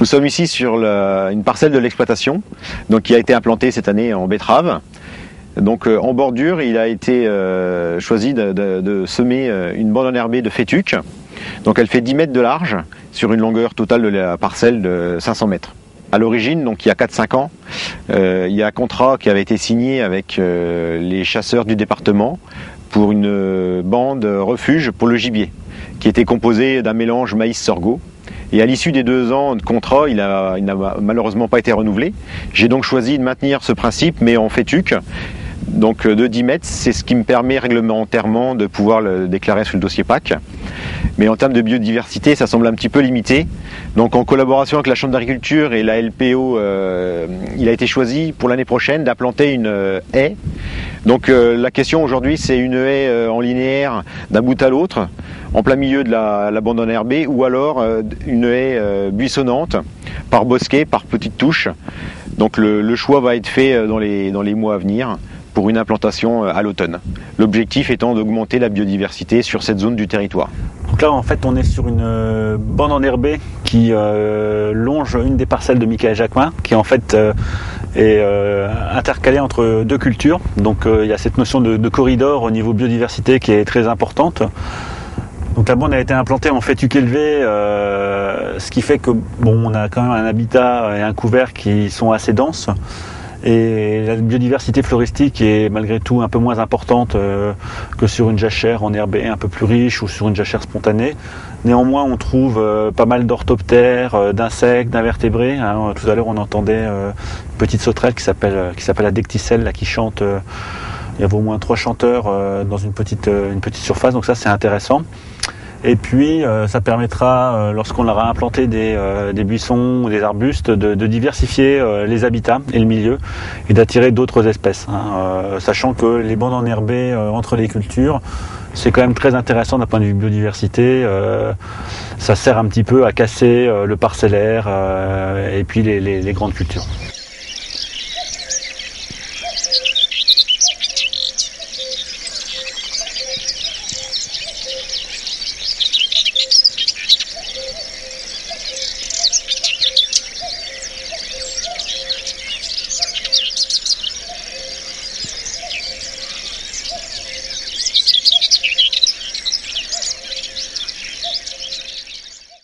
sommes ici sur une parcelle de l'exploitation, donc qui a été implantée cette année en betterave. Donc en bordure, il a été choisi de semer une bande enherbée de fétuque. Donc elle fait 10 mètres de large sur une longueur totale de la parcelle de 500 mètres. À l'origine, donc il y a 4-5 ans, il y a un contrat qui avait été signé avec les chasseurs du département pour une bande refuge pour le gibier, qui était composée d'un mélange maïs-sorgho. Et à l'issue des 2 ans de contrat, il n'a malheureusement pas été renouvelé. J'ai donc choisi de maintenir ce principe, mais en fétuque, donc de 10 mètres. C'est ce qui me permet réglementairement de pouvoir le déclarer sur le dossier PAC. Mais en termes de biodiversité, ça semble un petit peu limité. Donc en collaboration avec la Chambre d'agriculture et la LPO, il a été choisi pour l'année prochaine d'implanter une haie. Donc la question aujourd'hui, c'est une haie en linéaire d'un bout à l'autre, en plein milieu de la bande enherbée, ou alors une haie buissonnante, par bosquet, par petites touches. Donc le choix va être fait dans les mois à venir pour une implantation à l'automne. L'objectif étant d'augmenter la biodiversité sur cette zone du territoire. Donc là, en fait, on est sur une bande enherbée qui longe une des parcelles de Michaël Jacquemin, qui en fait est intercalée entre 2 cultures. Donc il y a cette notion de corridor au niveau biodiversité qui est très importante. Donc la bande a été implantée en fétuque élevé, ce qui fait que on a quand même un habitat et un couvert qui sont assez denses. Et la biodiversité floristique est malgré tout un peu moins importante que sur une jachère enherbée un peu plus riche ou sur une jachère spontanée. Néanmoins, on trouve pas mal d'orthoptères, d'insectes, d'invertébrés. Tout à l'heure, on entendait une petite sauterelle qui s'appelle la decticelle, là, qui chante. Il y avait au moins 3 chanteurs dans une petite surface, donc ça c'est intéressant. Et puis ça permettra, lorsqu'on aura implanté des buissons ou des arbustes, de diversifier les habitats et le milieu et d'attirer d'autres espèces, sachant que les bandes enherbées entre les cultures, c'est quand même très intéressant d'un point de vue biodiversité. Ça sert un petit peu à casser le parcellaire et puis les grandes cultures.